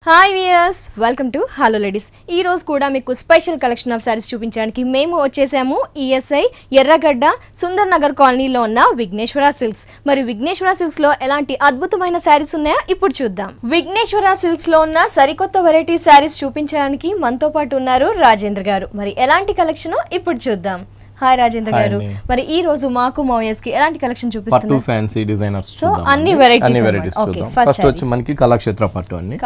Hi viewers, welcome to hello ladies. ఈ రోజు కూడా మీకు స్పెషల్ కలెక్షన్ ఆఫ్ సారీస్ చూపించడానికి మేము వచ్చేసాము ఈఎస్ఐ ఎర్రగడ్డ సుందర్ నగర్ కాలనీలో ఉన్న విఘ్నేశ్వర సిల్క్స్. మరి విఘ్నేశ్వర సిల్క్స్ లో ఎలాంటి అద్భుతమైన సారీస్ ఉన్నాయో ఇప్పుడు చూద్దాం. విఘ్నేశ్వర సిల్క్స్ లో ఉన్న సరికొత్త వెరైటీ సారీస్ చూపించడానికి మనతో పాటు ఉన్నారు రాజేంద్ర గారు. మరి ఎలాంటి కలెక్షన్ ఇప్పుడు చూద్దాం. హాయ్ రాజేంద్ర గారు, మరి ఈ రోజు మాకు మావయ్యస్ కి ఎలాంటి కలెక్షన్ చూపిస్తున్నారు? పట్టు ఫ్యాన్సీ డిజైనర్స్ సో అన్ని వెరైటీస్. ఓకే, ఫస్ట్ వచ్చి మనకి కళాక్షేత్ర పట్టు అన్ని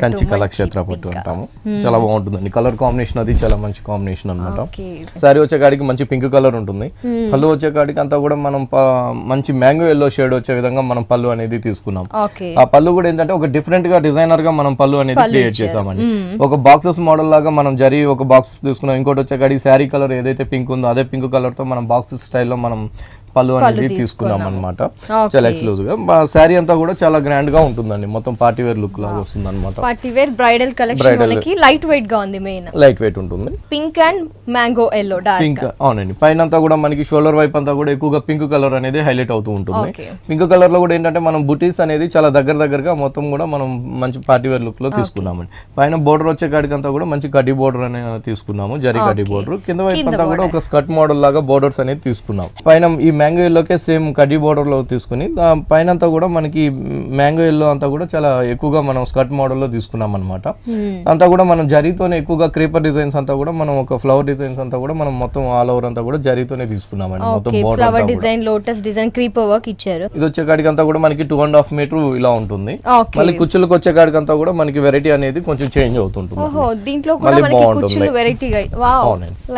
కంచి కళాక్షేత్ర పట్టు అంటాము. చాలా బాగుంటుందండి. కలర్ కాంబినేషన్ అది చాలా మంచి కాంబినేషన్ అన్నమాట. సారీ వచ్చే కాడికి మంచి పింక్ కలర్ ఉంటుంది. పళ్ళు వచ్చే కాడికి అంతా కూడా మనం మంచి మ్యాంగో ఎల్లో షేడ్ వచ్చే విధంగా మనం పళ్ళు అనేది తీసుకున్నాం. ఆ పళ్ళు కూడా ఏంటంటే ఒక డిఫరెంట్ గా డిజైనర్ గా మనం పళ్ళు అనేది క్రియేట్ చేసామండి. ఒక బాక్సెస్ మోడల్ లాగా మనం జరీ ఒక బాక్స్ తీసుకున్నాం. ఇంకోటి వచ్చే కాడికి శారీ కలర్ ఏదైతే పింక్ ఉందో అదే పింక్ కలర్ తో మనం బాక్స్ స్టైల్లో మనం పళ్ళు అనేది తీసుకున్నాం అనమాట. చాలా ఎక్స్క్లూజివ్ గా శారీ అంతా కూడా చాలా గ్రాండ్ గా ఉంటుందండి. మొత్తం పార్టీ వేర్ లుక్ లాగా వస్తుంది అనమాట. పార్టీ వేర్ బ్రైడల్ కలెక్షన్ మనకి లైట్ వెయిట్ గా ఉంది. మెయిన్ లైట్ వెయిట్ ఉంటుంది. Pink and mango yellow dark pink. అవునండి, పైన అంతా కూడా మనకి షోల్డర్ వైపు అంతా కూడా ఎక్కువగా పింక్ కలర్ అనేది హైలైట్ అవుతూ ఉంటుంది. పింక్ కలర్ లో కూడా ఏంటంటే మనం బుటీస్ అనేది చాలా దగ్గరగా మొత్తం కూడా మనం మంచి పార్టీ వేర్ లుక్ లో తీసుకున్నామండి. పైన బోర్డర్ వచ్చే కాడికి అంతా కూడా మంచి కడ్డీ బోర్డర్ అనేది తీసుకున్నాము. జరీ కడ్డీ బోర్డర్. కింద వైపు అంతా కూడా ఒక స్కర్ట్ మోడల్ లాగా బోర్డర్స్ అనేది తీసుకున్నాం. పైన ఈ మ్యాంగో ఎల్లోకే సేమ్ కడ్డీ బోర్డర్ లో తీసుకుని పైన అంతా కూడా మనకి మ్యాంగో ఎల్లో అంతా కూడా చాలా ఎక్కువగా మనం స్కర్ట్ మోడల్ లో తీసుకున్నాం అనమాట. అంతా కూడా మనం జరీతోనే ఎక్కువగా క్రీపర్ డిజైన్స్ అంతా కూడా మనం ఒక ఫ్లవర్ డిజైన్స్ అంతా కూడా మనం మొత్తం ఆల్ ఓవర్ అంతా కూడా జరీతోనే తీసుకున్నామండి. మొత్తం flower design, lotus design, creeper work ఇచ్చారు. ఇది వచ్చే కాడికి అంతా కూడా మనకి 2.5 మీటర్ ఇలా ఉంటుంది. మళ్ళీ కుచ్చులకు వచ్చే కాడికి అంతా కూడా మనకి వెరైటీ అనేది కొంచెం చేంజ్ అవుతుంటుంది. దీంట్లో కూడా మనకి కుచ్చులు వెరైటీగా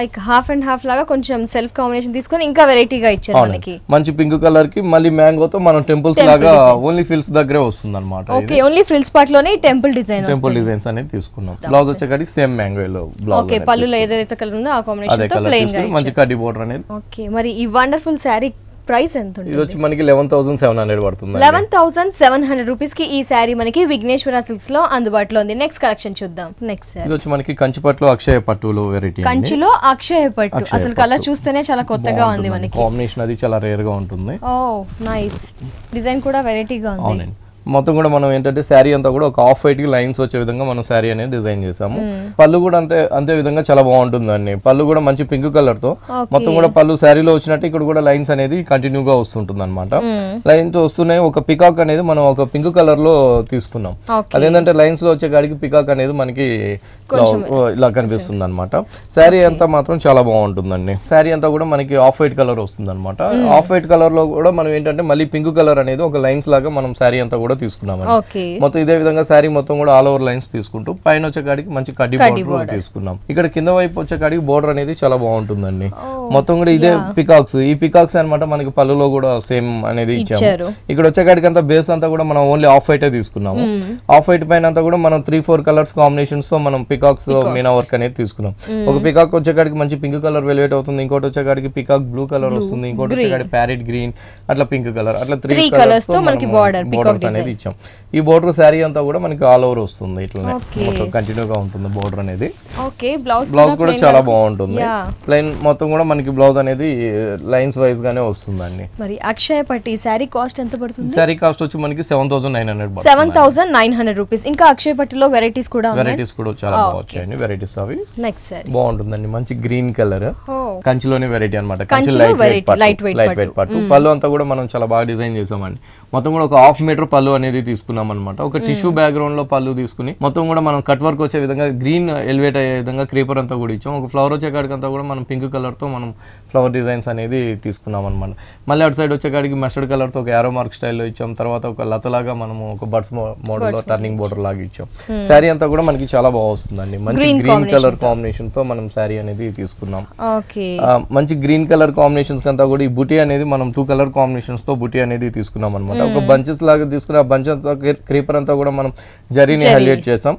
లైక్ హాఫ్ అండ్ హాఫ్ లాగా కొంచెం సెల్ఫ్ కాంబినేషన్ తీసుకొని ఇంకా వెరైటీగా ఇచ్చారు మనకి. మంచి పింక్ కలర్ కి మళ్ళీ మ్యాంగోతో మనం టెంపుల్స్ లాగా ఓన్లీ ఫ్రిల్స్ దగ్గరే వస్తుంది అనమాట. ఓకే, ఓన్లీ ఫ్రిల్స్ పార్ట్ లోనే టెంపుల్ డిజైన్స్ అనేది తీసుకున్నాం. బ్లౌజ్ వచ్చేకాడికి same mango yellow blouse. Okay, పళ్ళులో ఏదైతే కలర్ ఉందో ఆ కాంబినేషన్ తో ప్లెయిన్ గా మంచి కడ్డీ బోర్డర్ అనేది. ఓకే, మరి ఈ వండర్ఫుల్ సారీ ప్రైస్ ఎంత ఉంటుంది? ఇది వచ్చి మనకి 11,700 పడుతుంది. 11,700 రూపీస్ కి ఈ సారీ మనకి విఘ్నేశ్వర సిల్క్స్ లో అందుబాటులో ఉంది. నెక్స్ట్ కలెక్షన్ చూద్దాం. నెక్స్ట్ ఇది వచ్చి మనకి కంచి పట్టులో అక్షయ పట్టులో వెరైటీ. కంచిలో అక్షయ పట్టు. అసలు కలర్ చూస్తేనే చాలా కొత్తగా ఉంది. మనకి కాంబినేషన్ అది చాలా రేర్ గా ఉంటుంది. ఓ నైస్, డిజైన్ కూడా వెరైటీగా ఉంది. మొత్తం కూడా మనం ఏంటంటే శారీ అంతా కూడా ఒక ఆఫ్ వైట్ కి లైన్స్ వచ్చే విధంగా మనం శారీ అనేది డిజైన్ చేసాము. పళ్ళు కూడా అంతే విధంగా చాలా బాగుంటుందండి. పళ్ళు కూడా మంచి పింక్ కలర్ తో మొత్తం కూడా పళ్ళు శారీలో వచ్చినట్టు ఇక్కడ కూడా లైన్స్ అనేది కంటిన్యూగా వస్తుంటుంది అనమాట. లైన్స్ వస్తున్నాయి. ఒక పికాక్ అనేది మనం ఒక పింక్ కలర్ లో తీసుకున్నాం. అదేంటంటే లైన్స్ లో వచ్చే కాడికి పికాక్ అనేది మనకి ఇలా కనిపిస్తుంది అనమాట. శారీ అంతా మాత్రం చాలా బాగుంటుందండి. శారీ అంతా కూడా మనకి ఆఫ్ వైట్ కలర్ వస్తుంది అనమాట. ఆఫ్ వైట్ కలర్ లో కూడా మనం ఏంటంటే మళ్ళీ పింక్ కలర్ అనేది ఒక లైన్స్ లాగా మనం శారీ అంతా కూడా తీసుకున్నామండి. మొత్తం ఇదే విధంగా శారీ మొత్తం కూడా ఆల్ ఓవర్ లైన్స్ తీసుకుంటూ పైన వచ్చే కాడికి మంచి కడ్డీ బోర్డర్ తీసుకున్నాం. ఇక్కడ కింద వైపు వచ్చే కాడికి బోర్డర్ అనేది చాలా బాగుంటుందండి. మొత్తం కూడా ఇదే పికాక్స్. ఈ పికాక్స్ అనమాట మనకి పళ్ళులో కూడా సేమ్ అనేది ఇచ్చాము. ఇక్కడ వచ్చే కాడికి అంతా బేస్ అంతా కూడా మనం ఓన్లీ ఆఫ్ వైట్ తీసుకున్నాము. ఆఫ్ వైట్ పైన అంతా కూడా మనం 3-4 కలర్స్ కాంబినేషన్స్ తో మనం పికాక్స్ మీనా వర్క్ అనేది తీసుకున్నాం. ఒక పికాక్ వచ్చే కాడికి మంచి పింక్ కలర్ వెల్వెట్ అవుతుంది. ఇంకోటి వచ్చే కాడికి పికాక్ బ్లూ కలర్ వస్తుంది. ఇంకోటి వచ్చే కాడికి ప్యారెట్ గ్రీన్, అట్లా పింక్ కలర్, అట్లా 3 కలర్స్ తో మనకి బోర్డర్స్ అనేది ఇచ్చాం. ఈ బోర్డర్ శారీ అంతా కూడా మనకి ఆల్ ఓవర్ వస్తుంది. ఇట్లా మొత్తం కంటిన్యూగా ఉంటుంది బోర్డర్ అనేది. బ్లౌజ్ కూడా చాలా బాగుంటుంది. ప్లెయిన్ మొత్తం కూడా మనకి బ్లౌజ్ అనేది లైన్స్ వైజ్ గానే వస్తుందండి. మరి అక్షయ పట్టి శారీ కాస్ట్ ఎంత పడుతుంది? శారీ కాస్ట్ వచ్చి మనకి 7,900 7,900 రూపీస్. ఇంకా అక్షయ పట్టిలో వెరైటీస్ కూడా చాలా బాగుంటాయండి. వెరైటీస్ అవి బాగుంటుందండి. మంచి గ్రీన్ కలర్ కంచిలోనే వెరైటీ అనమాట. కంచి లైట్ వెయిట్ పట్టు. పళ్ళు అంతా కూడా మనం చాలా బాగా డిజైన్ చేసామండి. మొత్తం కూడా ఒక 1/2 మీటర్ పళ్ళు అనేది తీసుకున్నాం అనమాట. ఒక టిష్యూ బ్యాక్గ్రౌండ్ లో పళ్ళు తీసుకుని మొత్తం కూడా మనం కట్ వర్క్ వచ్చే విధంగా గ్రీన్ ఎలివేట్ అయ్యే విధంగా క్రీపర్ అంతా కూడా ఇచ్చాం. ఒక ఫ్లవర్ వచ్చే కాడికి అంతా కూడా మనం పింక్ కలర్ తో మనం ఫ్లవర్ డిజైన్స్ అనేది తీసుకున్నాం అనమాట. మళ్ళీ అటు సైడ్ వచ్చే కాడికి మస్టర్డ్ కలర్ తో ఒక యారో మార్క్ స్టైల్లో ఇచ్చాం. తర్వాత ఒక లతలాగా మనము ఒక బర్డ్స్ మోడల్ లో టర్నింగ్ బోర్డర్ లాగా ఇచ్చాం. శారీ అంతా కూడా మనకి చాలా బాగా వస్తుందండి. మంచి గ్రీన్ కలర్ కాంబినేషన్ తో మనం శారీ అనేది తీసుకున్నాం. మంచి గ్రీన్ కలర్ కాంబినేషన్స్ అంతా కూడా ఈ బుటీ అనేది మనం 2 కలర్ కాంబినేషన్స్ తో బుటీ అనేది తీసుకున్నాం అనమాట. ఒక బంచెస్ లాగా తీసుకుని ఆ బంచెస్ క్రీపర్ అంతా కూడా మనం జరీని హైలైట్ చేసాం.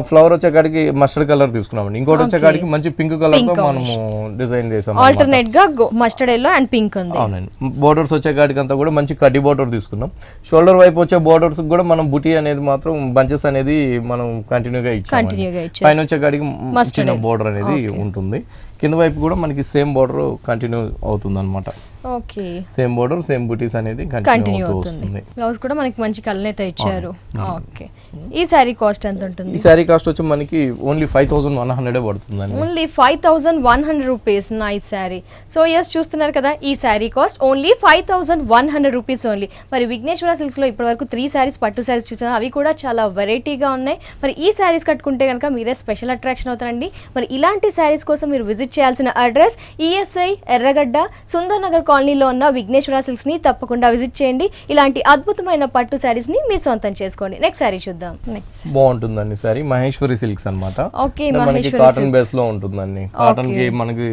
ఫ్లవర్ వచ్చే కాడికి మస్టర్డ్ కలర్ తీసుకున్నామండి. ఇంకోటి వచ్చే కాడికి మంచి పింక్ కలర్ తో మనము డిజైన్ చేసాం. ఆల్టర్నేట్ గా మస్టర్డ్ ఎల్లో అండ్ పింక్ ఉంది. అవునండి. బోర్డర్స్ వచ్చే కాడికి అంతా కూడా మంచి కడ్డీ బోర్డర్ తీసుకున్నాం. షోల్డర్ వైపు వచ్చే బోర్డర్స్ కూడా మనం బుటీ అనేది మాత్రం బంచెస్ అనేది మనం కంటిన్యూగా ఇచ్చాం. పైన వచ్చే కాడికి చిన్న బోర్డర్ అనేది ఉంటుంది. కింద వైపు కూడా మనకి సేమ్ బోర్డర్ కంటిన్యూ అవుతుంది అనమాట. ఓకే, సేమ్ బోర్డర్ సేమ్ బుటీస్ అనేది కంటిన్యూ అవుతుంది. బ్లౌజ్ కూడా మనకి మంచి కలర్ అయితే ఇచ్చారు. ఓకే, ఈ సారీ కాస్ట్ ఎంత ఉంటుంది? ఈ సారీ కాస్ట్ వచ్చి మనకి ఓన్లీ 5100 పడుతుందండి. Only 5100 rupees. Nice sari. So yes, చూస్తున్నారు కదా, ఈ sari cost only 5100 rupees only. మరి విఘ్నేశ్వర సిల్క్స్ లో ఇప్పటివరకు 3 సారీస్ పట్టు సారీస్ చూసాను, అవి కూడా చాలా వెరైటీగా ఉన్నాయి. మరి ఈ సారీస్ కట్టుకుంటే కనుక మీరే స్పెషల్ అట్రాక్షన్ అవుతారండి. మరి ఇలాంటి సారీస్ కోసం మీరు విజిట్ చేయాల్సిన అడ్రస్ ఈఎస్ఐ ఎర్రగడ్డ సుందర్ నగర్ కాలనీలో ఉన్న విఘ్నేశ్వర సిల్క్స్ ని తప్పకుండా విజిట్ చేయండి. ఇలాంటి అద్భుతమైన పట్టు సారీస్ ని మీరు సొంతం చేసుకోండి. నెక్స్ట్ సారీ చూద్దాం. నెక్స్ట్ బాగుంటుందండి సారీ మహేశ్వరి సిల్క్స్ అన్నమాట. ఓకే, మనకి కాటన్ బేస్ లో ఉంటుందండి. కాటన్ కి మనకి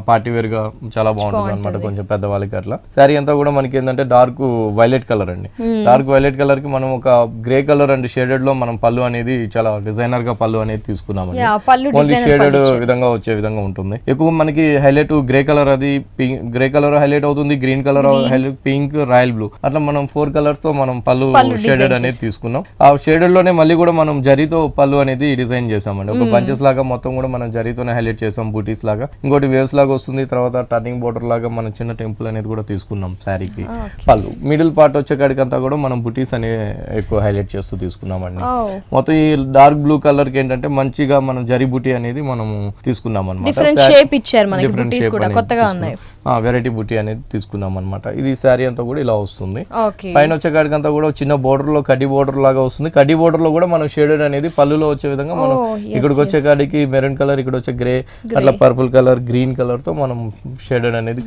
పార్టీ వేర్ గా చాలా బాగుంటుంది అనమాట, కొంచెం పెద్దవాళ్ళకి అట్లా. సారీ అంతా కూడా మనకి ఏంటంటే డార్క్ వైలెట్ కలర్ అండి. డార్క్ వైలెట్ కలర్ కి మనం ఒక గ్రే కలర్ అండ్ షేడెడ్ లో మనం పళ్ళు అనేది చాలా డిజైనర్ గా పళ్ళు అనేది తీసుకున్నామండి. ఓన్లీ షేడెడ్ విధంగా వచ్చే విధంగా ఉంటుంది. ఎక్కువ మనకి హైలైట్ గ్రే కలర్, అది గ్రే కలర్ హైలైట్ అవుతుంది, green colour highlight, pink, royal blue, అట్లా మనం 4 కలర్స్ తో మనం పళ్ళు షేడెడ్ అనేది తీసుకున్నాం. ఆ షేడెడ్ లోనే మళ్ళీ కూడా మనం జరీతో పళ్ళు అనేది డిజైన్ చేసామండి. ఒక బంచెస్ లాగా మొత్తం కూడా మనం జరీతోనే హైలైట్ చేసాం, బూటీస్ లాగా. ఇంకోటి వేవ్స్ లాగా వస్తుంది. తర్వాత టర్నింగ్ బోర్డర్ లాగా మనం చిన్న టెంపుల్ అనేది కూడా తీసుకున్నాం శారీకి. పళ్ళు మిడిల్ పార్ట్ వచ్చేకాడికి అంతా కూడా మనం బూటీస్ అనే ఎక్కువ హైలైట్ చేస్తూ తీసుకున్నామండి. మొత్తం ఈ డార్క్ బ్లూ కలర్ కి ఏంటంటే మంచిగా మనం జరీ బూటీ అనేది మనం తీసుకున్నాం అనమాట. డిఫరెంట్ షేప్ ఇచ్చారు మనకి, బూటీస్ కూడా కొత్తగా ఉన్నాయి. వెరైటీ బుట్టి అనేది తీసుకున్నాం అనమాట. ఇది శారీ అంతా కూడా ఇలా వస్తుంది. ఓకే, పైన వచ్చే కాడికి అంతా కూడా చిన్న బోర్డర్ లో కడ్డీ బోర్డర్ లాగా వస్తుంది. కడ్డీ బోర్డర్ లో కూడా మనం షేడెడ్ అనేది పళ్ళులో వచ్చే విధంగా మనం ఇక్కడికి వచ్చే కాడికి మెరూన్ కలర్, ఇక్కడ వచ్చే గ్రే, అట్లా పర్పుల్ కలర్, గ్రీన్ కలర్ తో మనం షేడెడ్ అనేది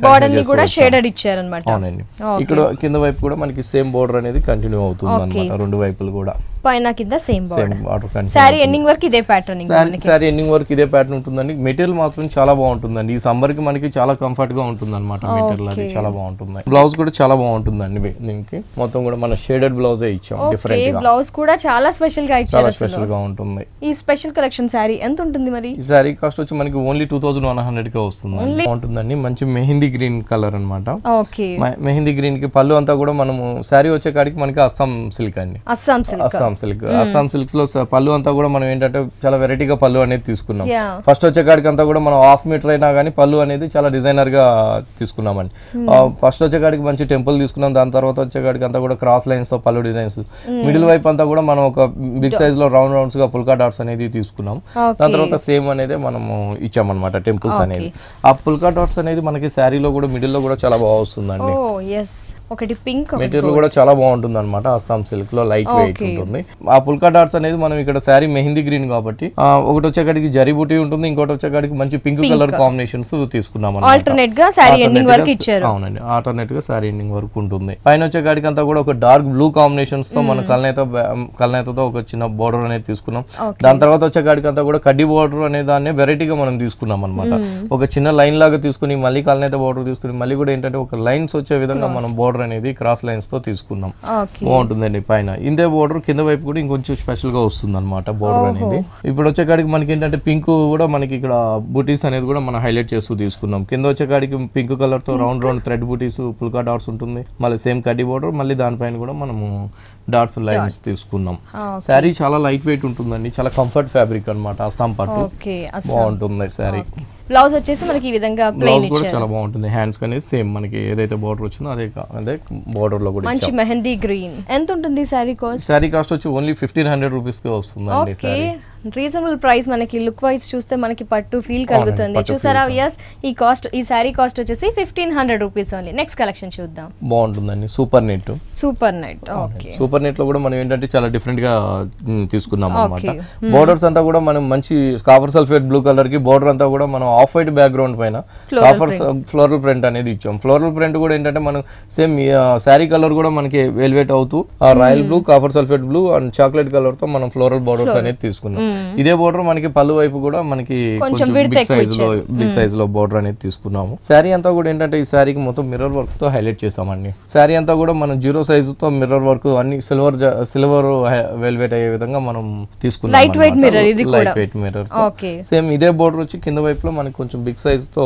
షేడెడ్ ఇచ్చారన్నమాట. అవునండి, ఇక్కడ కింద వైపు కూడా మనకి సేమ్ బోర్డర్ అనేది కంటిన్యూ అవుతుంది అనమాట, రెండు వైపులు కూడా. పైన కింద సేమ్ బోర్డర్. సారీ ఎండింగ్ వరకు ఇదే ప్యాటర్న్. సారీ ఎండింగ్ వరకు ఇదే ప్యాటర్న్ ఉంటుందండి. మెటీరియల్ మాత్రం చాలా బాగుంటుందండి. ఈ సమ్మర్ కి మనకి చాలా కంఫర్ట్ గా ఉంటుంది అనమాట. మెటీరియల్ అది చాలా బాగుంటుంది. బ్లౌజ్ కూడా చాలా బాగుంటుందండి. దీనికి మొత్తం కూడా మన షేడెడ్ బ్లౌజ్ ఇచ్చాం. డిఫరెంట్ గా బ్లౌజ్ కూడా చాలా స్పెషల్ గా ఇచ్చారు. చాలా స్పెషల్ గా ఉంటుంది. ఈ స్పెషల్ కలెక్షన్ సారీ ఎంత ఉంటుంది మరి? ఈ సారీ కాస్ట్ వచ్చి మనకి ఓన్లీ 2100 కి వస్తుంది. బాగుంటుందండి. మంచి మెహందీ గ్రీన్ కలర్ అన్నమాట. ఓకే, మెహందీ గ్రీన్ కి పళ్ళు అంతా కూడా మనము సారీ వచ్చే కాడికి మనకి అస్సాం సిల్క్ అండి. అస్సాం సిల్క్స్ లో పళ్ళు అంతా కూడా మనం ఏంటంటే చాలా వెరైటీగా పళ్ళు అనేది తీసుకున్నాం. ఫస్ట్ వచ్చే కాడికి అంతా కూడా మనం 1/2 మీటర్ అయినా కానీ పళ్ళు అనేది చాలా డిజైనర్ గా తీసుకున్నామండి. ఫస్ట్ వచ్చే కాడికి మంచి టెంపుల్ తీసుకున్నాం. దాని తర్వాత వచ్చే కాడికి అంతా కూడా క్రాస్ లైన్స్ తో పళ్ళు డిజైన్స్. మిడిల్ వైపు అంతా కూడా మనం ఒక బిగ్ సైజ్ లో రౌండ్ రౌండ్స్ గా పుల్కా డాట్స్ అనేది తీసుకున్నాం. దాని తర్వాత సేమ్ అనేది మనము ఇచ్చామన్నమాట టెంపుల్స్ అనేది. ఆ పుల్కా డాట్స్ అనేది మనకి శారీలో కూడా మిడిల్ లో కూడా చాలా బాగా వస్తుందండి. మెటీరియల్ కూడా చాలా బాగుంటుంది అనమాట. అస్సాం సిల్క్ లో లైట్ వెయిట్ ఉంటుంది. ఆ పుల్కా డాట్స్ అనేది మనం ఇక్కడ శారీ మెహందీ గ్రీన్ కాబట్టి ఒకటి వచ్చేకాడికి జరీ బూటీ ఉంటుంది, ఇంకోటి వచ్చేకాడికి మంచి పింక్ కలర్ కాంబినేషన్స్ తీసుకున్నాం. ఆల్టర్నేట్ గా శారీ ఎండింగ్ వరకు ఇచ్చారు. అవునండి, ఆల్టర్నేట్ గా శారీ ఎండింగ్ వరకు ఉంటుంది. పైన వచ్చేకాడికి అంతా కూడా ఒక డార్క్ బ్లూ కాంబినేషన్స్ తో మన కల్నేతతో ఒక చిన్న బోర్డర్ అనేది తీసుకున్నాం. దాని తర్వాత వచ్చేకాడికి అంతా కూడా కడ్డీ బోర్డర్ అనే దాన్ని వెరైటీగా మనం తీసుకున్నాం అనమాట. ఒక చిన్న లైన్ లాగా తీసుకుని మళ్ళీ కల్నేత బోర్డర్ తీసుకుని మళ్ళీ కూడా ఏంటంటే ఒక లైన్స్ వచ్చే విధంగా మనం బోర్డర్ అనేది క్రాస్ లైన్స్ తో తీసుకున్నాం. బాగుంటుందండి. పైన ఇందే బోర్డర్, కింద వైపు కూడా ఇంకొంచెం స్పెషల్ గా వస్తుంది అనమాట బోర్డర్ అనేది. ఇప్పుడు వచ్చే కాడికి మనకి ఏంటంటే పింక్ కూడా మనకి ఇక్కడ బూటీస్ అనేది కూడా మనం హైలైట్ చేస్తూ తీసుకున్నాం. కింద వచ్చే కాడికి పింక్ కలర్ తో రౌండ్ థ్రెడ్ బూటీస్, పుల్కా డాట్స్ ఉంటుంది. మళ్ళీ సేమ్ కడ్డీ బోర్డర్, మళ్ళీ దానిపైన కూడా మనము డాట్స్ లైన్స్ తీసుకున్నాం. శారీ చాలా లైట్ వెయిట్ ఉంటుందండి. చాలా కంఫర్ట్ ఫ్యాబ్రిక్ అనమాట. అస్సాం పట్టు బాగుంటుంది శారీ. బ్లౌజ్ వచ్చేసి మనకి ఈ విధంగా ప్లెయిన్ ఇచ్చారు. కూడా చాలా బాగుంటుంది. హ్యాండ్స్ అనేది సేమ్ మనకి ఏదైతే బోర్డర్ వచ్చిందో అదే బోర్డర్ లో కూడా మంచి మెహందీ గ్రీన్. ఎంత ఉంటుంది సారీ కాస్ట్? సారీ కాస్ట్ వచ్చి ఓన్లీ 1500 రూపీస్ కి వస్తుందండి. Sorry reasonable price. మనకి లుక్ వైజ్ చూస్తే మనకి పట్టు ఫీల్ కలుగుతుంది. చూసారా? ఎస్, ఈ సారీ కాస్ట్ వచ్చేసి 1500 రూపీస్ ఓన్లీ. నెక్స్ట్ కలెక్షన్ చూద్దాం. బాగుంటుందండి. Super net. Okay, super net లో కూడా మనం ఏంటంటే చాలా డిఫరెంట్ గా తీసుకున్నాం అనమాట. బోర్డర్స్ అంతా కూడా మనం మంచి కాపర్ సల్ఫేట్ బ్లూ కలర్ కి బోర్డర్ అంతా కూడా మనం ఆఫ్ వైట్ బ్యాక్గ్రౌండ్ పైన కాపర్ ఫ్లోరల్ ప్రింట్ అనేది ఇచ్చాం. ఫ్లోరల్ ప్రింట్ కూడా ఏంటంటే మనం సేమ్ శారీ కలర్ కూడా మనకి వెల్వెట్ అవుతూ royal blue, copper sulphate blue and chocolate colour తో మనం ఫ్లోరల్ బోర్డర్స్ అనేది తీసుకున్నాం. ఇదే బోర్డర్ మనకి పళ్ళు వైపు కూడా మనకి బిగ్ సైజ్ లో బోర్డర్ అనేది తీసుకున్నాము. శారీ అంతా కూడా ఏంటంటే ఈ శారీకి మొత్తం మిర్రర్ వర్క్ తో హైలైట్ చేసామండి. శారీ అంతా కూడా మనం 0 సైజ్ తో మిర్రర్ వర్క్ అన్ని సిల్వర్ వెల్వెట్ అయ్యే విధంగా మనం తీసుకున్నాం. Light weight mirror. సేమ్ ఇదే బోర్డర్ వచ్చి కింద వైపులో మనకి కొంచెం బిగ్ సైజ్ తో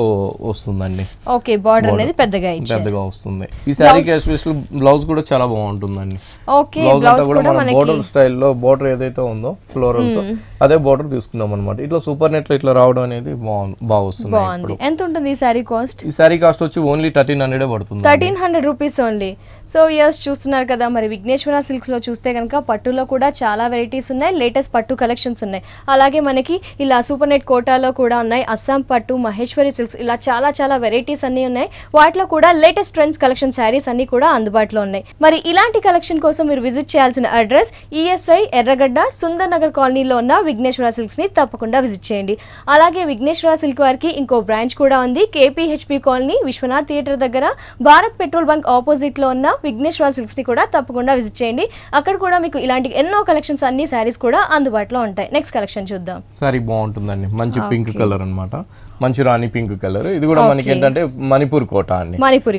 వస్తుందండి. ఓకే, బోర్డర్ అనేది పెద్దగా వస్తుంది. ఈ శారీకి ఎస్పెషల్ బ్లౌజ్ కూడా చాలా బాగుంటుందండి. బ్లౌజ్ అంతా కూడా మనం బోర్డర్ స్టైల్లో బోర్డర్ ఏదైతే ఉందో ఫ్లోరల్ తో అదే బోర్డర్ తీసుకున్నాం అనమాట. ఇట్లా సూపర్ నెట్ లో ఇట్లా రావడం అనేది బాగా వస్తుంది. బాగుంది. ఎంత ఉంటుంది ఈ సారీ కాస్ట్? ఈ సారీ కాస్ట్ వచ్చి ఓన్లీ 1300 పడుతుంది. 1300 రూపీస్ ఓన్లీ. సో ఎస్, చూస్తున్నారు కదా మరి విఘ్నేశ్వర సిల్క్స్ లో చూస్తే కనుక పట్టులో కూడా చాలా వెరైటీస్ ఉన్నాయి, లేటెస్ట్ పట్టు కలెక్షన్స్ ఉన్నాయి. అలాగే మనకి ఇలా సూపర్ నెట్ కోటాలో కూడా ఉన్నాయి, అస్సాం పట్టు, మహేశ్వరి సిల్క్స్, ఇలా చాలా వెరైటీస్ అన్ని ఉన్నాయి. వాటిలో కూడా లేటెస్ట్ ట్రెండ్స్ కలెక్షన్ శారీస్ అన్ని కూడా అందుబాటులో ఉన్నాయి. మరి ఇలాంటి కలెక్షన్ కోసం మీరు విజిట్ చేయాల్సిన అడ్రస్ ఈఎస్ఐ ఎర్రగడ్డ సుందర్ నగర్ కాలనీలో ఉన్న విఘ్నేశ్వర సిల్క్స్ ని తప్పకుండా విజిట్ చేయండి. అలాగే విఘ్నేశ్వర సిల్క్ వారికి ఇంకో బ్రాంచ్ కూడా ఉంది, కేపీహెచ్పి కాలనీ విశ్వనాథ్ థియేటర్ దగ్గర భారత్ పెట్రోల్ బంక్ ఆపోజిట్ లో ఉన్న విఘ్నేశ్వర సిల్క్స్ ని కూడా తప్పకుండా విజిట్ చేయండి. అక్కడ కూడా మీకు ఇలాంటి ఎన్నో కలెక్షన్స్ అన్ని శారీస్ కూడా అందుబాటులో ఉంటాయి. నెక్స్ట్ కలెక్షన్ చూద్దాం. సారీ బాగుంటుందండి, మంచి పింక్ కలర్ అన్నమాట, మంచి రాణి పింక్ కలర్. ఇది కూడా మనకి ఏంటంటే మణిపూర్ కోట అండి, మణిపూర్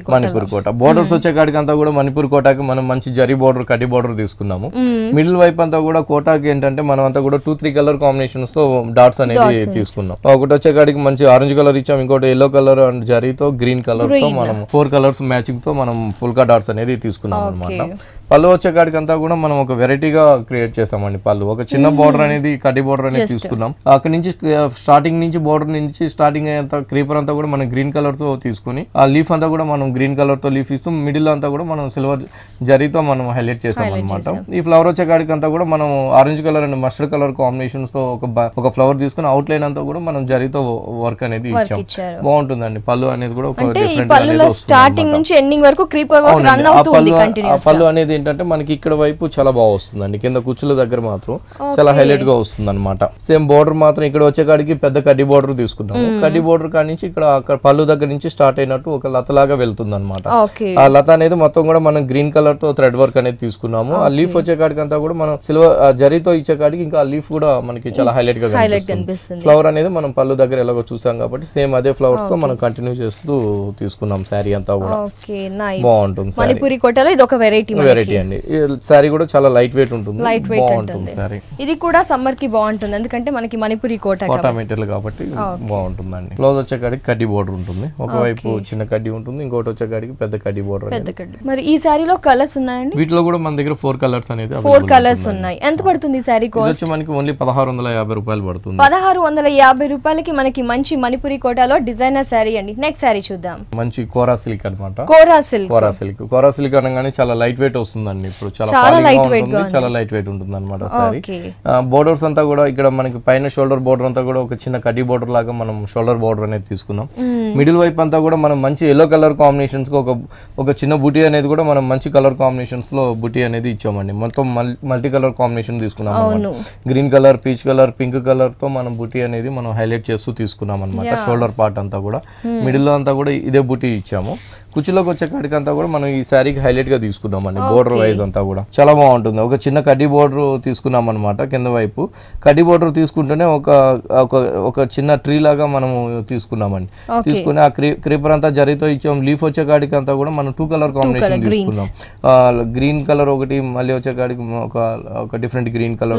కోట. బోర్డర్స్ వచ్చే కాడికి అంతా కూడా మణిపూర్ కోటాకి మనం మంచి జరీ బోర్డర్, కడ్డీ బోర్డర్ తీసుకున్నాము. మిడిల్ వైపు అంతా కూడా కోటాకి ఏంటంటే మనం అంతా కూడా 2-3 కలర్ కాంబినేషన్స్ తో డాట్స్ అనేది తీసుకున్నాం. ఒకటి వచ్చే కాడికి మంచి ఆరెంజ్ కలర్ ఇచ్చాం, ఇంకోటి ఎల్లో కలర్ అండ్ జరీతో గ్రీన్ కలర్ తో మనం 4 కలర్స్ మ్యాచింగ్ తో మనం ఫుల్కా డాట్స్ అనేది తీసుకున్నాం అనమాట. పళ్ళు వచ్చే కాడికి అంతా కూడా మనం ఒక వెరైటీగా క్రియేట్ చేసామండి. పళ్ళు ఒక చిన్న బోర్డర్ అనేది, కడ్డీ బోర్డర్ అనేది తీసుకున్నాం. అక్కడ నుంచి స్టార్టింగ్ నుంచి బోర్డర్ నుంచి స్టార్టింగ్ అయ్యేంత క్రీపర్ అంతా కూడా మనం గ్రీన్ కలర్ తో తీసుకుని ఆ లీఫ్ అంతా కూడా మనం గ్రీన్ కలర్ తో లీఫ్ ఇస్తూ మిడిల్ అంతా కూడా మనం సిల్వర్ జరీతో మనం హైలైట్ చేసాం అనమాట. ఈ ఫ్లవర్ వచ్చే కాడికి అంతా కూడా మనం orange colour and mustard colour combinations తో ఒక ఫ్లవర్ తీసుకుని అవుట్ లైన్ అంతా కూడా మనం జరీతో వర్క్ అనేది ఇచ్చాం. బాగుంటుందండి. పళ్ళు అనేది కూడా ఒక డిఫరెంట్ స్టార్టింగ్ నుంచి ఎండింగ్ వరకు క్రీపర్ వర్క్ రన్ అవుతుంది కంటిన్యూస్. పళ్ళు అనేది ఏంటంటే మనకి ఇక్కడ వైపు చాలా బాగా వస్తుందండి, కింద కుచ్చుల దగ్గర మాత్రం చాలా హైలైట్ గా వస్తుంది అనమాట. సేమ్ బోర్డర్ మాత్రం ఇక్కడ వచ్చే కాడికి పెద్ద కడ్డీ బోర్డర్ తీసుకున్నాము. కడ్డీ బోర్డర్ కాడి నుంచి ఇక్కడ పళ్ళు దగ్గర నుంచి స్టార్ట్ అయినట్టు ఒక లత లాగా వెళ్తుంది అనమాట. ఆ లత అనేది మొత్తం కూడా మనం గ్రీన్ కలర్ తో థ్రెడ్ వర్క్ అనేది తీసుకున్నాము. ఆ లీఫ్ వచ్చే కాడికి అంతా కూడా మనం సిల్వర్ జరీతో ఇచ్చే కాడికి ఇంకా ఆ లీఫ్ కూడా మనకి చాలా హైలైట్ గా కనిపిస్తుంది. ఫ్లవర్ అనేది మనం పళ్ళు దగ్గర ఎలాగో చూసాం కాబట్టి సేమ్ అదే ఫ్లవర్స్ తో మనం కంటిన్యూ చేస్తూ తీసుకున్నాం శారీ అంతా కూడా. బాగుంటుంది. మణిపూరి కోటలో ఇది ఒక వెరైటీ అండి. శారీ కూడా చాలా లైట్ వెయిట్ ఉంటుంది, బాగుంటుంది శారీ. ఇది కూడా సమ్మర్ కి బాగుంటుంది ఎందుకంటే మనకి మణిపూరి కోట మెటీరియల్ కాబట్టి బాగుంటుందండి. బ్లౌజ్ వచ్చే కాడికి కడ్డీ బోర్డర్ ఉంటుంది, ఒకవైపు చిన్న కడ్డీ ఉంటుంది, ఇంకోటి వచ్చే కాడికి పెద్ద కడ్డీ బోర్డర్. మరి ఈ శారీలో కలర్స్ ఉన్నాయండి? వీటిలో కూడా మన దగ్గర 4 కలర్స్ అనేది 4 కలర్స్ ఉన్నాయి. ఎంత పడుతుంది ఈ శారీ కాస్ట్? మనకి ఓన్లీ 1650 రూపాయలు పడుతుంది. 1650 రూపాయలకి మనకి మంచి మణిపూరి కోటలో డిజైనర్ శారీ అండి. నెక్స్ట్ శారీ చూద్దాం. మంచి కోరా సిల్క్ అన్నమాట. కోరా సిల్క్ అనగానే చాలా లైట్ వెయిట్ వస్తుందండి. ఇప్పుడు చాలా లైట్ వెయిట్ ఉంటుంది అనమాట శారీ. బోర్డర్స్ అంతా కూడా ఇక్కడ మనకి పైన షోల్డర్ బోర్డర్ అంతా కూడా ఒక చిన్న కడ్డీ బోర్డర్ లాగా మనం షోల్డర్ బోర్డర్ అనేది తీసుకున్నాం. మిడిల్ వైపు అంతా కూడా మనం మంచి ఎల్లో కలర్ కాంబినేషన్స్ ఒక చిన్న బుటీ అనేది కూడా మనం మంచి కలర్ కాంబినేషన్స్ లో బుటీ అనేది ఇచ్చామండి. మొత్తం మల్టీ కలర్ కాంబినేషన్ తీసుకున్నాం. Green colour, peach colour, pink colour తో మనం బుటీ అనేది మనం హైలైట్ చేస్తూ తీసుకున్నాం అనమాట. షోల్డర్ పార్ట్ అంతా కూడా మిడిల్ లో అంతా కూడా ఇదే బుటీ ఇచ్చాము. కుర్చీలోకి వచ్చే కాడికి అంతా కూడా మనం ఈ శారీకి హైలైట్ గా తీసుకున్నామండి. బోర్డర్ వైజ్ అంతా కూడా చాలా బాగుంటుంది. ఒక చిన్న కడ్డీ బోర్డర్ తీసుకున్నాం అనమాట. కింద వైపు కడ్డీ బోర్డర్ తీసుకుంటేనే ఒక చిన్న ట్రీ లాగా మనము తీసుకున్నామండి. తీసుకుని ఆ క్రీపర్ అంతా జరీతో ఇచ్చాం. లీఫ్ వచ్చే కాడికి అంతా కూడా మనం 2 కలర్ కాంబినేషన్ తీసుకున్నాం. గ్రీన్ కలర్ ఒకటి, మళ్ళీ వచ్చే కాడికి ఒక డిఫరెంట్ గ్రీన్ కలర్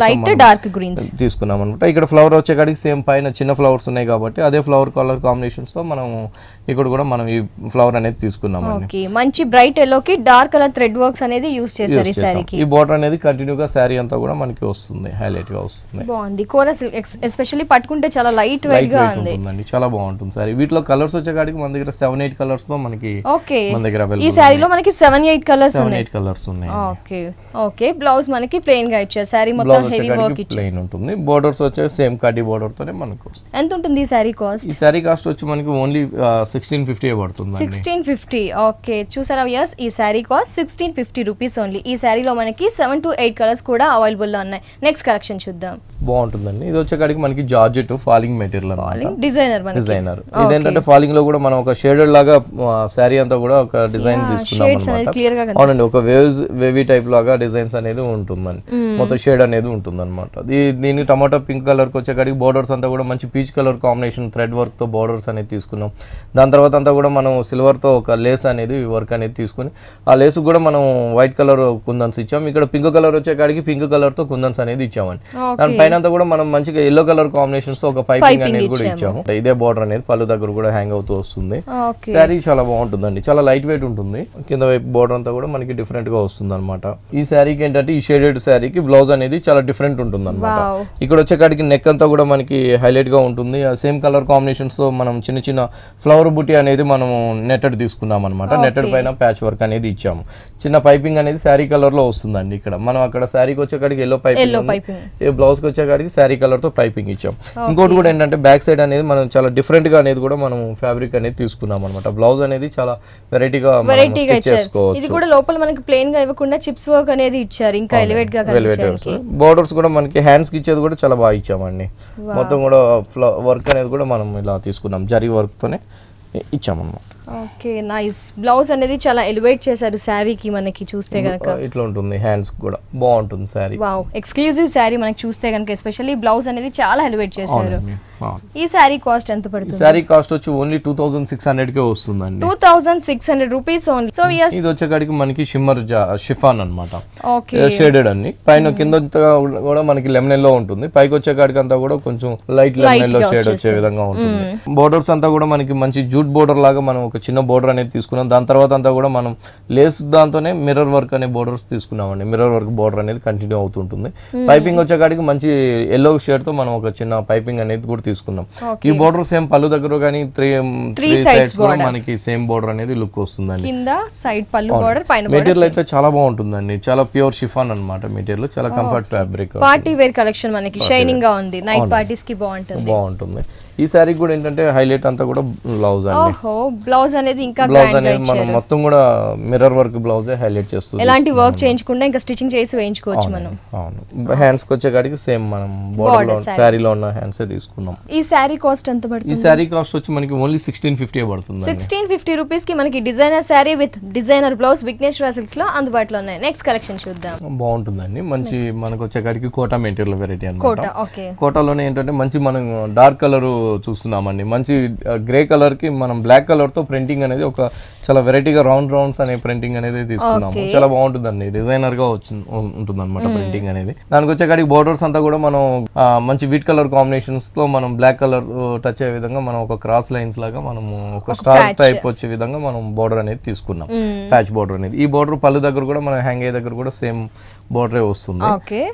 తీసుకున్నాం అనమాట. ఇక్కడ ఫ్లవర్ వచ్చే కాడికి సేమ్ పైన చిన్న ఫ్లవర్స్ ఉన్నాయి కాబట్టి అదే ఫ్లవర్ కలర్ కాంబినేషన్స్ తో మనం ఇక్కడ కూడా మనం ఈ ఫ్లవర్ అనేది తీసుకున్నాం. మంచి బ్రైట్ ఎల్లో కి డార్క్ కలర్ థ్రెడ్ వర్క్స్ అనేది యూస్ చేశారు ఈ సారీకి. ఈ బోర్డర్ అనేది కంటిన్యూగా శారీ అంతా కూడా మనకి వస్తుంది, హైలైట్ గా వస్తుంది. బాగుంది. కోరా సిల్క్ ఎస్పెషల్లీ పట్టుకుంటే చాలా లైట్ వెయిట్ గా ఉంది, చాలా బాగుంటుంది సారీ. వీటిలో కలర్స్ వచ్చే కాడికి మన దగ్గర 7-8 కలర్స్ తో మనకి మన దగ్గర ఈ సారీలో మనకి 7-8 కలర్స్ ఉన్నాయి. ఓకే. బ్లౌజ్ మనకి ప్లెయిన్ గా ఇచ్చారు. సారీ మొత్తం హెవీ వర్క్ ఇచ్చారు, ప్లెయిన్ ఉంటుంది. బోర్డర్స్ వచ్చే సేమ్ కడ్డీ బోర్డర్ తోనే మనకు వస్తుంది. ఎంత ఉంటుంది ఈ సారీ కాస్ట్? ఈ సారీ కాస్ట్ వచ్చి మనకి ఓన్లీ 1650 పడుతుంది. 1650. ఓకే, చూసారా వ్యూయర్స్, ఈ సారీ కాస్ట్ 1650 రూపీస్ ఓన్లీ. ఈ సారీలో మనకి 7 to 8 కలర్స్ కూడా అవైలబుల్ లో ఉన్నాయి. నెక్స్ట్ కలెక్షన్ చూద్దాం. బాగుంటుందండి. ఇది వచ్చే కాడికి మనకి జార్జెట్ ఫాలింగ్ మెటీరియల్ డిజైనర్. ఇదేంటంటే ఫాలింగ్ లో కూడా మనం ఒక షేడెడ్ లాగా సారీ అంతా కూడా ఒక డిజైన్ తీసుకున్నాం అన్నమాట. అవునండి, ఒక వేవీ టైప్ లాగా డిజైన్స్ అనేది ఉంటుందండి. మొత్తం షేడ్ అనేది ఉంటుంది అనమాట. దీనికి టమాటో పింక్ కలర్ కి వచ్చే కాడికి బోర్డర్స్ అంతా కూడా మంచి peach colour combination thread work తో బోర్డర్స్ అనేది తీసుకున్నాం. దాని తర్వాత అంతా కూడా మనం సిల్వర్ తో ఒక లేస్ అనేది వర్క్ అనేది తీసుకుని ఆ లేస్ కూడా మనం వైట్ వైట్ కలర్ కుందన్స్ ఇచ్చాం. ఇక్కడ పింక్ కలర్ వచ్చే కాడికి పింక్ కలర్ తో కుందన్స్ అనేది ఇచ్చామండి. దాని పైన అంతా కూడా మనం మంచిగా ఎల్లో కలర్ కాంబినేషన్స్ తో ఒక పైపింగ్ అనేది కూడా ఇచ్చాము. ఇదే బార్డర్ అనేది పళ్ళు దగ్గర కూడా హ్యాంగ్ అవుతూ వస్తుంది. శారీ చాలా బాగుంటుందండి, చాలా లైట్ వెయిట్ ఉంటుంది. కింద వైపు బార్డర్ అంతా కూడా మనకి డిఫరెంట్ గా వస్తుంది అనమాట. ఈ శారీకి ఏంటంటే ఈ షేడెడ్ శారీకి బ్లౌజ్ అనేది చాలా డిఫరెంట్ ఉంటుంది అనమాట. ఇక్కడ వచ్చే కాడికి నెక్ అంతా కూడా మనకి హైలైట్ గా ఉంటుంది. సేమ్ కలర్ కాంబినేషన్స్ తో మనం చిన్న చిన్న ఫ్లవర్ బుటీ అనేది మనం నెట్టెడ్ తీసుకున్నాం అనమాట. నెట్టెడ్ పైన ప్యాచ్ వర్క్ అనేది ఇచ్చాము. చిన్న పైపింగ్ అనేది శారీ కలర్ లో వస్తుందండి. ఇక్కడ మనం అక్కడ శారీకి వచ్చే కాడికి ఎల్లో పైపింగ్, బ్లౌజ్ కి వచ్చే కాడికి శారీ కలర్ తో పైపింగ్ ఇచ్చాం. ఇంకోటి కూడా ఏంటంటే బ్యాక్ సైడ్ అనేది మనం చాలా డిఫరెంట్ గా అనేది కూడా మనం ఫ్యాబ్రిక్ అనేది తీసుకున్నాం అనమాట. బ్లౌజ్ అనేది చాలా వెరైటీగా చేసుకోవచ్చు. ఇది కూడా లోపల మనకి ప్లెయిన్ గా ఇవ్వకుండా చిప్స్ వర్క్ అనేది ఇచ్చారు, ఇంకా ఎలివేట్ గా కనిపించడానికి. బోర్డర్స్ కూడా మనకి హ్యాండ్స్ కి ఇచ్చేది కూడా చాలా బాగా ఇచ్చామండి. మొత్తం కూడా వర్క్ అనేది కూడా మనం ఇలా తీసుకున్నాం, జరీ వర్క్ తోనే ఇచ్చామన్నమాట. Okay, nice. బ్లౌజ్ అనేది చాలా ఎలివేట్ చేశారు శారీకి. మనకి చూస్తే గనక ఇట్లా ఉంటుంది, హ్యాండ్స్ కూడా బాగుంటుంది శారీ. Wow, exclusive sari. మనకి చూస్తే గనక ఎస్పెషల్లీ బ్లౌజ్ అనేది చాలా ఎలివేట్ చేశారు. ఈ శారీ కాస్ట్ ఎంత పడుతుంది? శారీ కాస్ట్ వచ్చి ఓన్లీ 2600 కే వస్తుందండి. 2600 రూపీస్ ఓన్లీ. సో ఇది వచ్చేకాడికి మనకి షిమ్మర్ షిఫాన్ అన్నమాట. ఓకే, షేడెడ్ అన్ని పైన కింద కూడా మనకి లెమన్ ఎల్లో ఉంటుంది. పైకి వచ్చే కాడికి అంతా కూడా కొంచెం లైట్ లెమన్ ఎల్లో షేడ్ వచ్చే విధంగా ఉంటుంది. బోర్డర్స్ అంతా కూడా మనకి మంచి జూట్ బోర్డర్ లాగా మనం ఒక చిన్న బోర్డర్ అనేది తీసుకున్నాం. దాని తర్వాత అంతా కూడా మనం లేస్ దాంతోనే మిర్రర్ వర్క్ అనే బోర్డర్స్ తీసుకున్నామండి. మిర్రర్ వర్క్ బోర్డర్ అనేది కంటిన్యూ అవుతుంటుంది. పైపింగ్ వచ్చే కాడికి మంచి ఎల్లో షేడ్ తో మనం ఒక చిన్న పైపింగ్ అనేది కూడా తీసుకున్నాం. ఈ బోర్డర్ సేమ్ పళ్ళు దగ్గర కానీ త్రీ సైడ్స్ కూడా మనకి సేమ్ బోర్డర్ అనేది లుక్ వస్తుందండి. కింద సైడ్ పళ్ళు బోర్డర్, పైన మెటీరియల్ అయితే చాలా బాగుంటుందండి. చాలా ప్యూర్ షిఫాన్ అన్నమాట మెటీరియల్. చాలా comfort fabric. Party wear collection మనకి షైనింగ్ గా ఉంది. నైట్ పార్టీస్ కి బాగుంటుంది. ఈ సారీ కూడా ఏంటంటే హైలైట్ అంతా కూడా బ్లౌజ్ అండి. బ్లౌజ్ అనేది ఇంకా బ్లౌజ్ అనేది మనం మొత్తం కూడా మిర్రర్ వర్క్ బ్లౌజ్ హైలైట్ చేస్తుంది. ఎలాంటి వర్క్ చేయించకుండా ఇంకా స్టిచింగ్ చేసి వేయించుకోవచ్చు మనం. అవును, హ్యాండ్స్ కి వచ్చే కాడికి సేమ్ మనం బోర్డర్ లో సారీలో ఉన్న హ్యాండ్స్ తీసుకున్నాం. ఈ సారీ కాస్ట్ ఎంత పడుతుంది? ఈ సారీ కాస్ట్ వచ్చి మనకి ఓన్లీ 1650 పడుతుంది. 1650 రూపీస్ కి మనకి designer sari with designer blouse Vighneshwara Silks లో అందుబాటులో ఉన్నాయి. నెక్స్ట్ కలెక్షన్ చూద్దాం. బాగుంటుందండి, మంచి మనకు వచ్చే కాడికి కోటా మెటీరియల్ వెరైటీ అన్నమాట. కోటాలోనే ఏంటంటే మంచి మనం డార్క్ కలర్ చూస్తున్నామండి. మంచి గ్రే కలర్ కి మనం బ్లాక్ కలర్ తో ప్రింటింగ్ అనేది ఒక చాలా వెరైటీగా రౌండ్స్ అనే ప్రింటింగ్ అనేది తీసుకున్నాము. చాలా బాగుంటుందండి, డిజైనర్ గా ఉంటుంది అనమాట ప్రింటింగ్ అనేది. దానికి వచ్చే కాడికి బోర్డర్స్ అంతా కూడా మనం మంచి వీట్ కలర్ కాంబినేషన్స్ తో మనం బ్లాక్ కలర్ టచ్ అయ్యే విధంగా మనం ఒక క్రాస్ లైన్స్ లాగా మనం ఒక స్టార్ టైప్ వచ్చే విధంగా మనం బోర్డర్ అనేది తీసుకున్నాం. ప్యాచ్ బోర్డర్ అనేది. ఈ బోర్డర్ పళ్ళు దగ్గర కూడా మనం హ్యాంగ్ అయ్యే దగ్గర కూడా సేమ్ బోర్డరే వస్తుంది.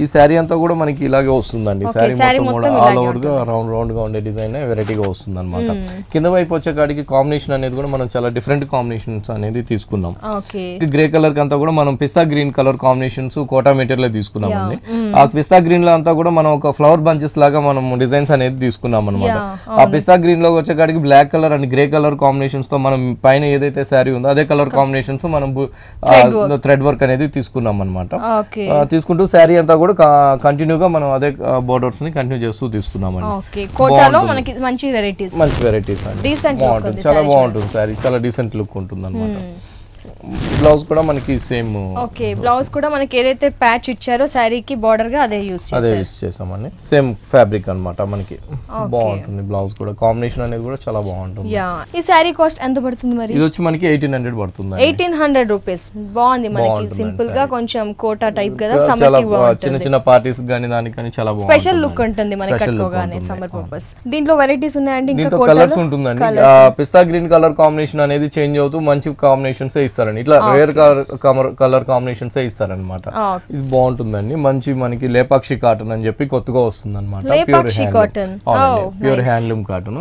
ఈ శారీ అంతా కూడా మనకి ఇలాగే వస్తుందండి. శారీ మొత్తం కూడా ఆల్ ఓవర్ గా రౌండ్ గా ఉండే డిజైన్ వెరైటీగా వస్తుంది అనమాట. కింద వైపు వచ్చే కాడికి కాంబినేషన్ అనేది కూడా మనం చాలా డిఫరెంట్ కాంబినేషన్స్ అనేది తీసుకున్నాం. గ్రే కలర్ కి అంతా కూడా మనం పిస్తా green colour combinations Kota material తీసుకున్నాం అండి. ఆ పిస్తా గ్రీన్ లో అంతా కూడా మనం ఒక ఫ్లవర్ బంచెస్ లాగా మనం డిజైన్స్ అనేది తీసుకున్నాం అనమాట. ఆ పిస్తా గ్రీన్ లో వచ్చే కాడికి black colour and grey colour combinations తో మనం పైన ఏదైతే శారీ ఉందో అదే కలర్ కాంబినేషన్స్ మనం థ్రెడ్ వర్క్ అనేది తీసుకున్నాం అనమాట. తీసుకుంటూ శారీ అంతా కూడా కంటిన్యూగా మనం అదే బోర్డర్స్ ని కంటిన్యూ చేస్తూ తీసుకున్నామండి. మంచి వెరైటీస్ అండి, బాగుంటుంది, చాలా బాగుంటుంది శారీ. చాలా డీసెంట్ లుక్ ఉంటుంది అనమాట. బ్లౌజ్ కూడా మనకి సేమ్. ఓకే, బ్లౌజ్ కూడా మనకి ఏదైతే ప్యాచ్ ఇచ్చారో శారీకి బార్డర్ గా అదే యూస్ చేసామని. సేమ్ ఫ్యాబ్రిక్ అన్నమాట మనకి. బాగుంటుంది బ్లౌజ్ కూడా. కాంబినేషన్ అనేది కూడా చాలా బాగుంటుంది. ఈ శారీ కాస్ట్ ఎంత పడుతుంది మరి? ఇది వచ్చి మనకి 1800 పడుతుంది. 1800 రూపీస్. బాగుంది, మనకి సింపుల్ గా కొంచెం కోటా టైప్ కదా. చిన్న చిన్న పార్టీస్ గానీ దానికని చాలా బాగుంటుంది. స్పెషల్ లుక్ ఉంటుంది మనకి కట్టుకోగానే సమ్మర్ పర్పస్. దీంట్లో వెరైటీస్ ఉన్నాయండి. ఇంకా కలర్స్ ఉంటుందండి. పిస్తా గ్రీన్ కలర్ కాంబినేషన్ అనేది చేంజ్ అవుతూ మంచి కాంబినేషన్స్ ఇస్తారండి. ఇట్లా రేర్ కలర్ కాంబినేషన్స్ ఇస్తారనమాట. ఇది బాగుంటుందండి. మంచి మనకి లేపాక్షి కాటన్ అని చెప్పి కొత్తగా వస్తుంది అనమాట. ప్యూర్ హ్యాండ్లూమ్ కాటన్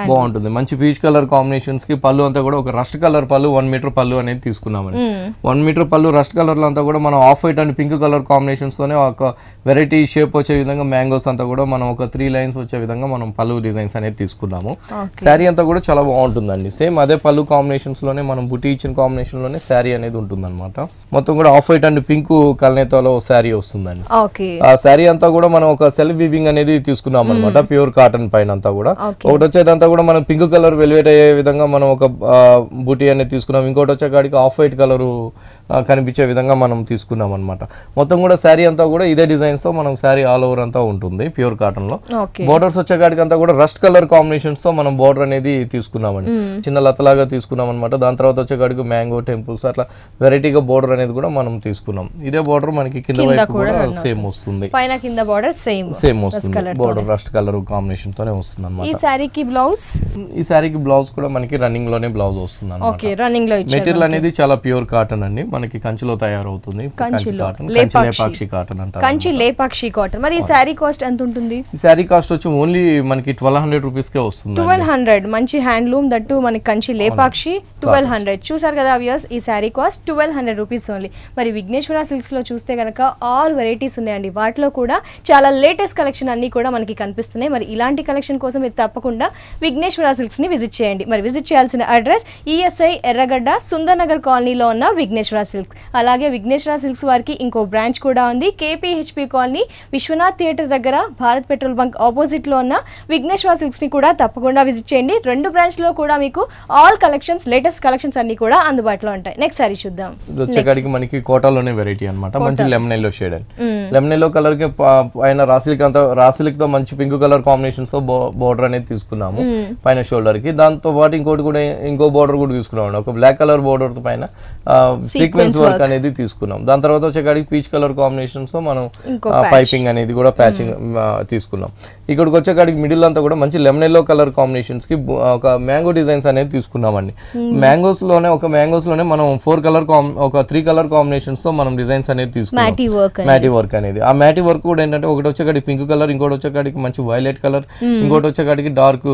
బాగుంటుంది. మంచి పీచ్ కలర్ కాంబినేషన్స్ కి పళ్ళు అంతా కూడా ఒక రస్ట్ కలర్ పళ్ళు 1 మీటర్ పళ్ళు అనేది తీసుకున్నామండి. 1 మీటర్ పళ్ళు రస్ట్ కలర్ లో అంతా కూడా మనం of white and pink colour combinations తోనే ఒక వెరైటీ షేప్ వచ్చే విధంగా మ్యాంగోస్ అంతా కూడా మనం ఒక 3 లైన్స్ వచ్చే విధంగా మనం పళ్ళు డిజైన్స్ అనేది తీసుకున్నాము. శారీ అంతా కూడా చాలా బాగుంటుందండి. సేమ్ అదే పళ్ళు కాంబినేషన్స్ లోనే మనం బుటీ ఇచ్చిన కాంబినేషన్ లోనే శారీ అనేది ఉంటుంది అనమాట. మొత్తం కూడా ఆఫ్ వైట్ అండ్ పింక్ కల్నేతలో శారీ వస్తుందండి. ఆ శారీ అంతా కూడా మనం ఒక సెల్ఫ్ వీవింగ్ అనేది తీసుకున్నాం అనమాట. ప్యూర్ కాటన్ పైన అంతా కూడా. ఒకటి వచ్చేదంతా కూడా మనం పింక్ కలర్ వెల్వెట్ అయ్యే విధంగా మనం ఒక బూటీ అనేది తీసుకున్నాం. ఇంకోటి వచ్చే కాడికి ఆఫ్ వైట్ కలర్ కనిపించే విధంగా మనం తీసుకున్నాం అనమాట. మొత్తం కూడా శారీ అంతా కూడా ఇదే డిజైన్స్ తో మనం శారీ ఆల్ ఓవర్ అంతా ఉంటుంది ప్యూర్ కాటన్ లో. బోర్డర్స్ వచ్చేకాడికి అంతా కూడా రస్ట్ కలర్ కాంబినేషన్స్ తో మనం బోర్డర్ అనేది తీసుకున్నామండి. చిన్న లతలాగా తీసుకున్నాం అనమాట. దాని తర్వాత వచ్చేకాడికి మ్యాంగో టెంపుల్స్ అట్లా వెరైటీగా బోర్డర్ అనేది కూడా మనం తీసుకున్నాం. ఇదే బోర్డర్ మనకి కింద వైపు కూడా సేమ్ వస్తుంది, పైన కింద బోర్డర్ సేమ్ వస్తుంది. బోర్డర్ రస్ట్ కలర్ కాంబినేషన్ తోనే వస్తుంది అనమాట. ఈ శారీకి బ్లౌజ్ కూడా మనకి రన్నింగ్ లోనే బ్లౌజ్ వస్తుంది అనమాట. ఓకే, రన్నింగ్ లో మెటీరియల్ అనేది చాలా ప్యూర్ కాటన్ అండి, మనకి కంచిలో తయారవుతుంది. కంచి లేపాక్షి కాటన్ అంటారు. కంచి లేపాక్షి కాటన్. మరి ఈ శారీ కాస్ట్ ఎంత ఉంటుంది? ఈ శారీ కాస్ట్ వచ్చి ఓన్లీ మనకి 1200 రూపీస్ కే వస్తుంది. 1200, మంచి హ్యాండ్లూమ్ దట్టు మనకి కంచి లేపాక్షి 1200. చూసారు కదా వ్యూయర్స్, ఈ శారీ కాస్ట్ 1200 రూపీస్ ఓన్లీ. మరి విఘ్నేశ్వర సిల్క్స్ లో చూస్తే కనుక ఆల్ వెరైటీస్ ఉన్నాయండి. వాటిలో కూడా చాలా లేటెస్ట్ కలెక్షన్ అన్ని కూడా మనకి కనిపిస్తున్నాయి. మరి ఇలాంటి కలెక్షన్ కోసం మీరు తప్పకుండా విఘ్నేశ్వర సిల్క్స్ ని విజిట్ చేయండి. మరి విజిట్ చేయాల్సిన అడ్రస్ ఈఎస్ఐ ఎర్రగడ్డ సుందర్ నగర్ కాలనీలో ఉన్న విఘ్నేశ్వర సిల్క్. అలాగే విఘ్నేశ్వర సిల్క్స్ వారికి ఇంకో బ్రాంచ్ కూడా ఉంది, కేపీహెచ్పి కాలనీ విశ్వనాథ్ థియేటర్ దగ్గర భారత్ పెట్రోల్ బంక్ ఆపోజిట్ లో ఉన్న విఘ్నేశ్వర సిల్క్స్ ని కూడా తప్పకుండా విజిట్ చేయండి. 2 బ్రాంచ్ లో కూడా మీకు ఆల్ కలెక్షన్స్, లేటెస్ట్ కలెక్షన్స్ అన్ని కూడా అందుబాటులో ఉంటాయి. నెక్స్ట్ సారీ చూద్దాం. వచ్చేకాడికి మనకి కోటాలోనే వెరైటీ అన్నమాట. మంచి లెమన్ ఎల్లో షేడ్ అండి. లెమన్ ఎల్లో కలర్ కి పైన రాసిలిక్ తో మంచి పింక్ కలర్ కాంబినేషన్స్ తో బోర్డర్ అనేది తీసుకున్నాము పైన షోల్డర్ కి. దాంతో పాటు ఇంకో బోర్డర్ కూడా తీసుకున్నాం, ఒక బ్లాక్ కలర్ బోర్డర్ పైన సీక్వెన్స్ వర్క్ అనేది తీసుకున్నాం. దాని తర్వాత వచ్చేకాడికి పీచ్ కలర్ కాంబినేషన్స్ తో మనం పైపింగ్ అనేది కూడా ప్యాచింగ్ తీసుకున్నాం. ఇక్కడికి వచ్చేకాడికి మిడిల్ అంతా కూడా మంచి లెమన్ ఎల్లో కలర్ కాంబినేషన్స్ కి ఒక మ్యాంగో డిజైన్స్ అనేది తీసుకున్నామండి. మ్యాంగోస్ లోనే మనం 3 కలర్ కాంబినేషన్స్ తో మనం డిజైన్స్ అనేది తీసుకున్నాం. మ్యాటీ వర్క్ అనేది, ఆ మ్యాటీ వర్క్ కూడా ఏంటంటే ఒకటి వచ్చేకాడికి పింక్ కలర్, ఇంకోటి వచ్చేకాడికి మంచి వైలెట్ కలర్, ఇంకోటి వచ్చేకాడికి డార్క్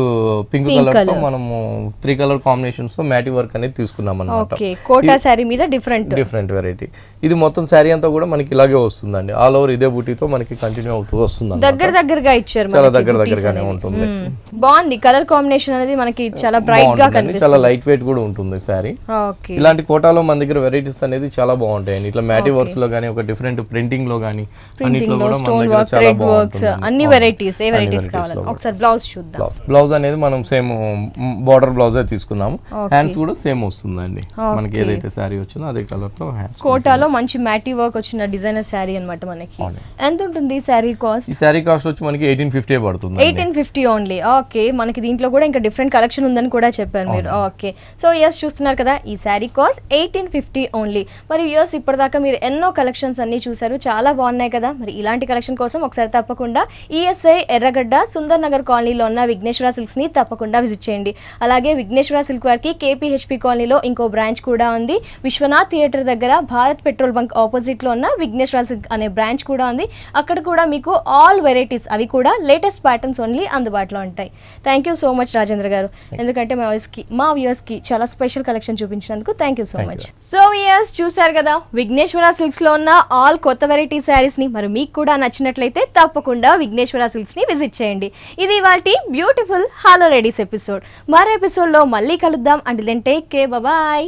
పింక్ కలర్ తో మనము 3 కలర్ కాంబినేషన్స్ తో మ్యాటీ వర్క్ అనేది తీసుకున్నాం అన్నమాట. కోటా శారీ మీద డిఫరెంట్ వెరైటీ. ఇది మొత్తం శారీ అంతా కూడా మనకి ఇలాగే వస్తుందండి. ఆల్ ఓవర్ ఇదే బూటీతో మనకి కంటిన్యూ అవుతూ వస్తుంది. దగ్గరగా ఇచ్చారు, చాలా దగ్గరగానే ఉంటుంది. బాగుంది కలర్ కాంబినేషన్ అనేది, మనకి చాలా బ్రైట్ గా కనిపిస్తుంది. చాలా లైట్ వెయిట్ కూడా ఉంటుంది శారీ. ఇలాంటి కోటాలో మన దగ్గర వెరైటీస్ అనేది చాలా బాగుంటాయి. ఇట్లా మ్యాటీ వర్క్స్ లో గానీ, ఒక డిఫరెంట్ ప్రింటింగ్ లో గానీ, అన్నిట్లో కూడా మన దగ్గర చాలా బాగుంటుంది. అన్ని వెరైటీస్, ఏ వెరైటీస్ కావాలి ఒకసారి బ్లౌజ్ చూద్దాం. బ్లౌజ్ అనేది మనం సేమ్ బార్డర్ బ్లౌజ్ తీసుకున్నాము. హ్యాండ్స్ కూడా సేమ్ వస్తుందండి, మనకి ఏదైతే శారీ వచ్చిందో అదే కలర్ తో హ్యాండ్స్. కోటాలో మంచి మ్యాటీ వర్క్ వచ్చిన డిజైనర్ శారీ అన్నమాట. మనకి ఎంత ఉంటుంది శారీ కాస్ట్? ఈ శారీ కాస్ట్ వచ్చి మనకి 1850 పడుతుంది. 1850 ఓన్లీ. ఓకే, మనకి దీంట్లో కూడా ఇంకా డిఫరెంట్ కలెక్షన్ ఉందని కూడా చెప్పారు మీరు. ఓకే, సో ఎస్ చూస్తున్నారు కదా, ఈ శారీ కాస్ట్ 1850 ఓన్లీ. మరి వ్యూయర్స్ ఇప్పటిదాకా మీరు ఎన్నో కలెక్షన్స్ అన్ని చూసారు, చాలా బాగున్నాయి కదా. మరి ఇలాంటి కలెక్షన్ కోసం ఒకసారి తప్పకుండా ఈఎస్ఐ ఎర్రగడ్డ సుందర్ నగర్ కాలనీలో ఉన్న విఘ్నేశ్వర సిల్క్స్ ని తప్పకుండా విజిట్ చేయండి. అలాగే విఘ్నేశ్వర సిల్క్ వారికి కేపీహెచ్పి కాలనీలో ఇంకో బ్రాంచ్ కూడా ఉంది, విశ్వనాథ్ థియేటర్ దగ్గర భారత్ పెట్రోల్ బంక్ ఆపోజిట్ లో ఉన్న విఘ్నేశ్వర సిల్క్ అనే బ్రాంచ్ కూడా ఉంది. అక్కడ కూడా మీకు ఆల్ వెరైటీస్, అవి కూడా లేటెస్ట్ ప్యాటర్న్స్ ఓన్లీ అందుబాటులో ఉంటాయి. Thank you so much Rajendra garu, ఎందుకంటే మా వ్యూయర్స్ కి చాలా స్పెషల్ కలెక్షన్ చూపించినందుకు thank you so much. So viewers చూసారు కదా, విఘ్నేశ్వర సిల్క్స్ లో ఉన్న ఆల్ కొత్త వెరైటీ శారీస్ ని. మరి మీకు కూడా నచ్చినట్లయితే తప్పకుండా విఘ్నేశ్వర సిల్క్స్ ని విజిట్ చేయండి. ఇది వాటి బ్యూటిఫుల్ హలో లేడీస్ ఎపిసోడ్. మరో ఎపిసోడ్ లో మళ్ళీ కలుద్దాం. Until then take care, bye.